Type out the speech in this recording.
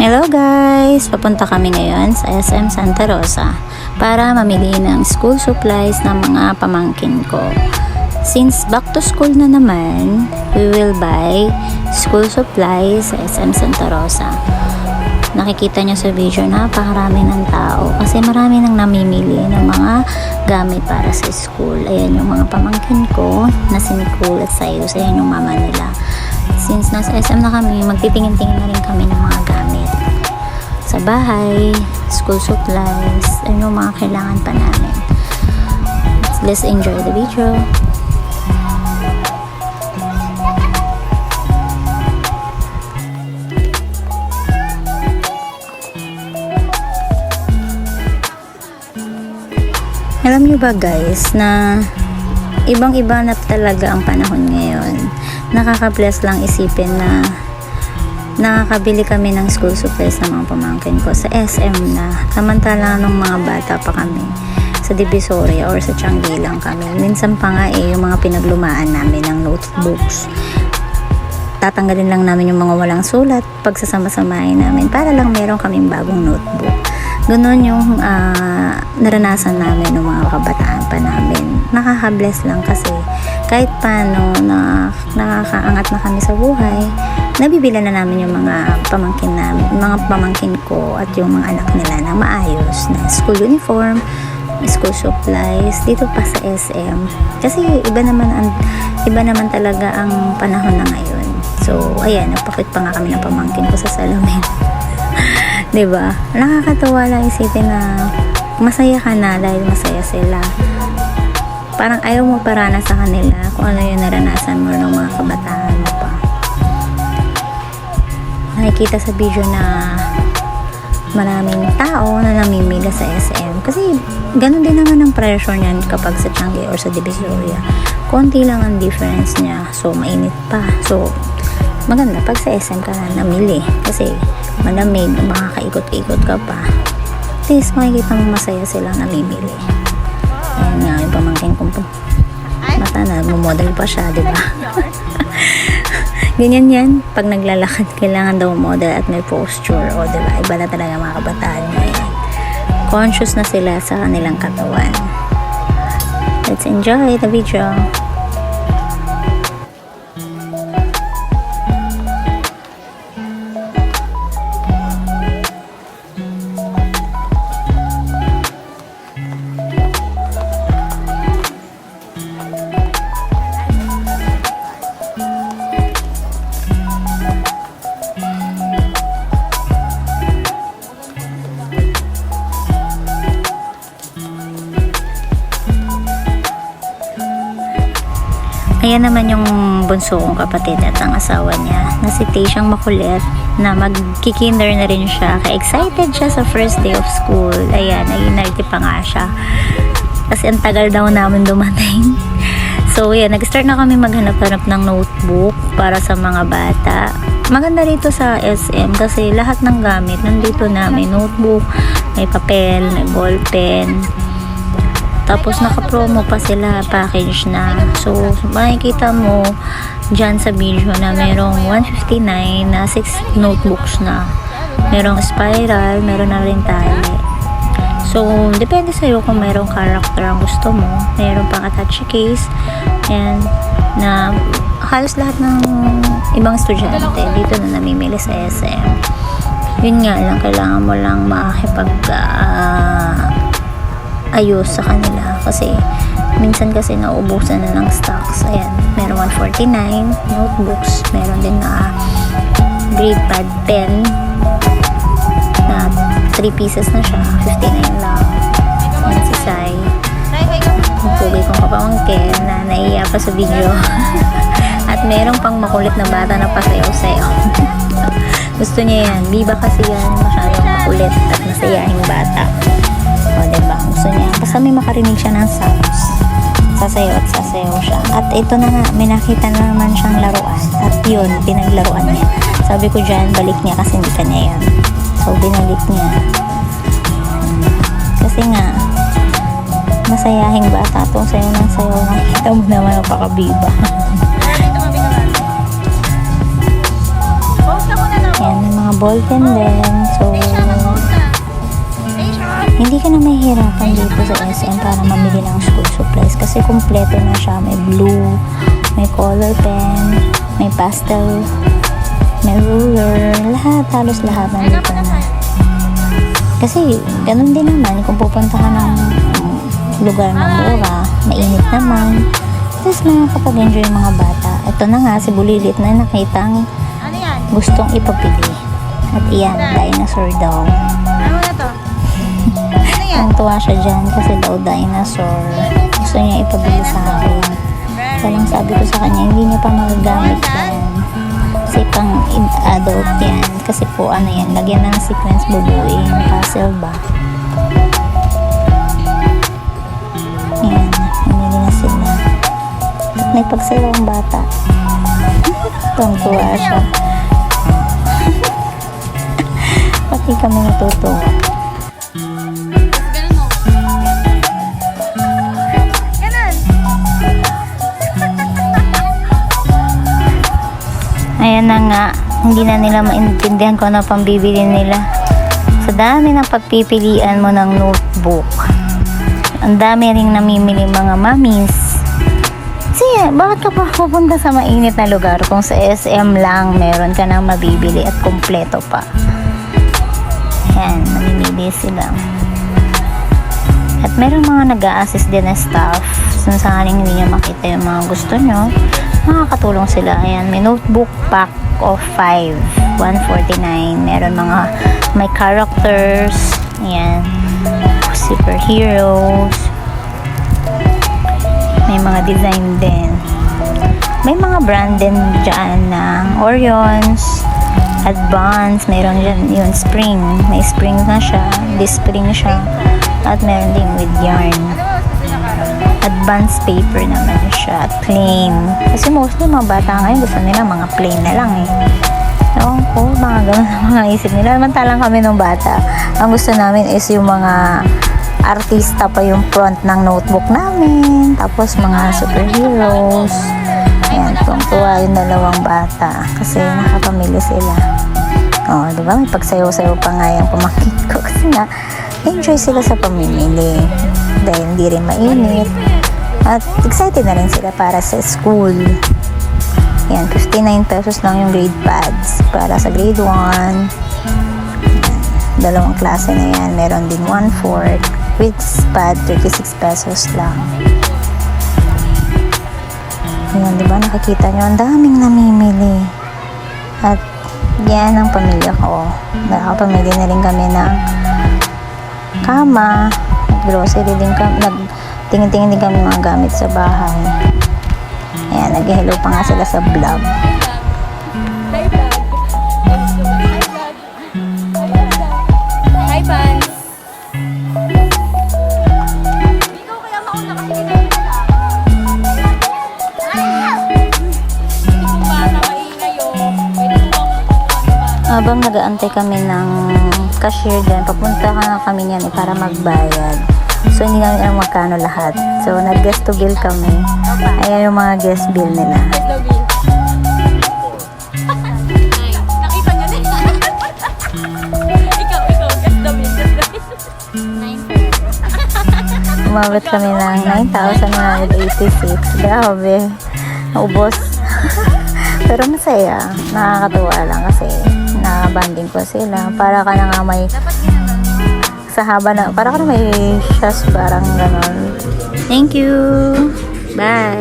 Hello guys! Papunta kami ngayon sa SM Santa Rosa para mamili ng school supplies ng mga pamangkin ko. Since back to school na naman, we will buy school supplies sa SM Santa Rosa. Nakikita nyo sa video, napakarami ng tao kasi marami nang namimili ng mga gamit para sa school. Ayan yung mga pamangkin ko na si Nicole at Sayus. Ayan yung mama nila. Since nasa SM na kami, magtitingin-tingin na rin kami ng mga gamit sa bahay, school supplies, ano mga kailangan pa namin. Let's enjoy the video. Alam nyo ba guys na ibang-iba na talaga ang panahon ngayon. Nakaka-bless lang isipin na nakakabili kami ng school supplies ng mga pamangkin ko sa SM na, samantala nung mga bata pa kami sa Divisoria or sa Tiangge lang kami. Minsan pa nga yung mga pinaglumaan namin ng notebooks, tatanggalin lang namin yung mga walang sulat, pagsasama-samahin namin para lang meron kaming bagong notebook. Ganon yung naranasan namin ng mga kabataan pa namin. Nakaka-bless lang kasi kahit paano na nakakaangat na kami sa buhay, nabibila na namin yung mga pamangkin namin, mga pamangkin ko at yung mga anak nila na maayos na school uniform, school supplies dito pa sa SM. Kasi iba naman talaga ang panahon na ngayon. So ayan, nagpakit pa nga kami ng pamangkin ko sa salamin. 'Di ba? Nakakatawa lang isipin na masaya ka na dahil masaya sila. Parang ayaw mo parana sa kanila kung ano yung naranasan mo ng mga kabataan mo pa. Nakikita sa video na maraming tao na namimili sa SM. Kasi ganun din naman ang pressure niyan kapag sa Tiangge or sa Divisoria. Konti lang ang difference niya. So, mainit pa. So, maganda pag sa SM ka na namili. Kasi malamig, makakaikot-ikot ka pa. At least makikita mo masaya silang namimili. Ayan nga, yung pamangkin kong mata na, model pa siya, diba? Ganyan yan. Pag naglalakad, kailangan daw model at may posture. O, diba? Iba na talaga mga kabataan ngayon. Conscious na sila sa kanilang katawan. Let's enjoy the video. Ayan naman yung bunso kong kapatid at ang asawa niya na si Tay, siyang makulit na magkikinder na rin siya. Ka-excited siya sa first day of school. Ayan, nag-inarte pa nga siya kasi ang tagal daw namin dumating. So ayan, nag-start na kami maghanap-hanap ng notebook para sa mga bata. Maganda rito sa SM kasi lahat ng gamit nandito na. May notebook, may papel, may ballpen. Tapos naka-promo pa sila, package na. So makikita mo dyan sa video na merong 159 na 6 notebooks na. Merong spiral, meron na rin tali. So depende sa'yo kung merong character ang gusto mo. Meron pang attach case. And na halos lahat ng ibang estudyante dito na namimili sa SM. Yun nga lang, kailangan mo lang makakipag ayos sa kanila kasi minsan kasi nauubusan na ng stocks. Ayan, meron 149 notebooks, meron din na grade pad pen na 3 pieces na siya, 59 lang. Ayan si Sai, ang pugi kong kapamangkin na naiiya pa sa video. At meron pang makulit na bata na pasayaw-sayaw. Gusto niya yan, biba kasi yan, masyadong makulit at masayahing bata. O, diba? Gusto niya. Basta may makarinig siya ng sounds. Sasayaw at sasayaw siya. At ito na nga, may nakita na naman siyang laruan. At yun, pinaglaruan niya. Sabi ko dyan, balik niya kasi hindi ka niya yan. So, binalik niya. Kasi nga, masayahing bata itong sayaw ng sayaw. Nakita mo naman ang pakabiba. Yan, may mga mga ballpen din. So, hindi ka na mahihirapan dito sa SM para mamili ng school supplies kasi kumpleto na siya. May blue, may color pen, may pastel, may ruler, lahat, halos lahat nandito na. Kasi, ganun din naman, kung pupunta ka ng lugar ng mura, mainit naman, tapos makakapag-enjoy yung mga bata. Ito na nga, si Bulilit na nakitang gustong ipapili. At iyan, dinosaur daw. Ano na to? Ano yan? Ang tuwa siya dyan kasi daw dinosaur. Gusto niya ipabili sa akin. Kaya lang sabi ko sa kanya, hindi niya pa magagamit yan. Kasi pang adult yan. Kasi po ano yan, lagyan ng sequence bubuin. Puzzle ba? Yan, namili na sila. At may pagsayaw ang bata. Tuwang-tuwa siya. Pati kami natutuwa. Ganun mo. Ganun. Ayan na nga, hindi na nila maintindihan kung ano pang bibili nila. Sa dami ng pagpipilian mo ng notebook, ang dami ring namimili mga mamis. Kasi, bakit ka pa pupunta sa mainit na lugar kung sa SM lang meron ka nang mabibili at kompleto pa? Ayan, namimili sila. At meron mga nag-a-assist din na staff. Kung sakaling hindi nyo makita yung mga gusto nyo, makakatulong sila. Ayan, may notebook pack of 5, 149. Meron mga may characters. Ayan, superheroes. May mga design din. May mga brand din dyan ng Orions, Advance, meron dyan yung spring. May spring na siya, spring siya. At meron din with yarn. Advanced paper naman siya, at plain. Kasi mostly mga bata ngayon gusto nila mga plain na lang eh. Ewan ko, mga ganun na mga isip nila. Mantalang kami nung bata, ang gusto namin is yung mga artista pa yung front ng notebook namin. Tapos mga superheroes. Ayan, tuwa yung dalawang bata. Kasi nakapamili sila. Oh, di ba? May pagsayaw-sayaw pa nga yung pamangkin ko. Kasi nga, enjoy sila sa pamimili. Dahil hindi rin mainit. At excited na rin sila para sa school. Ayan, 59 pesos lang yung grade pads para sa grade 1. Ayan, dalawang klase na yan. Meron din 1/4 with pad, 36 pesos lang. Ayan, di ba nakikita nyo? Ang daming namimili. At yan ang pamilya ko. Nakapamili na rin kami ng kama, grocery din kami, nagtingin-tingin din kami mga gamit sa bahay. Ayan, nag-hello pa nga sila sa vlog. Hi, fans. Ikaw kaya mauna kasi dito yung wala. Kung bata maingay yun, pwede tuwang Habang nag-aantay kami ng cashier din, papunta ka na kami niyan para magbayad. So, hindi namin alam magkano lahat. So, nag-guest to bill kami. Ayan yung mga guest bill nila. Guess the bill. Nakita niyo na. Ikaw, guess the bill, guess the bill. Umabot kami ng 9,186. Grabe. Naubos. Pero masaya. Nakakatuwa lang kasi nakabanding ko sila. Para ka na nga may sa haba na, para ka na may shoes parang ganon. Thank you. Bye.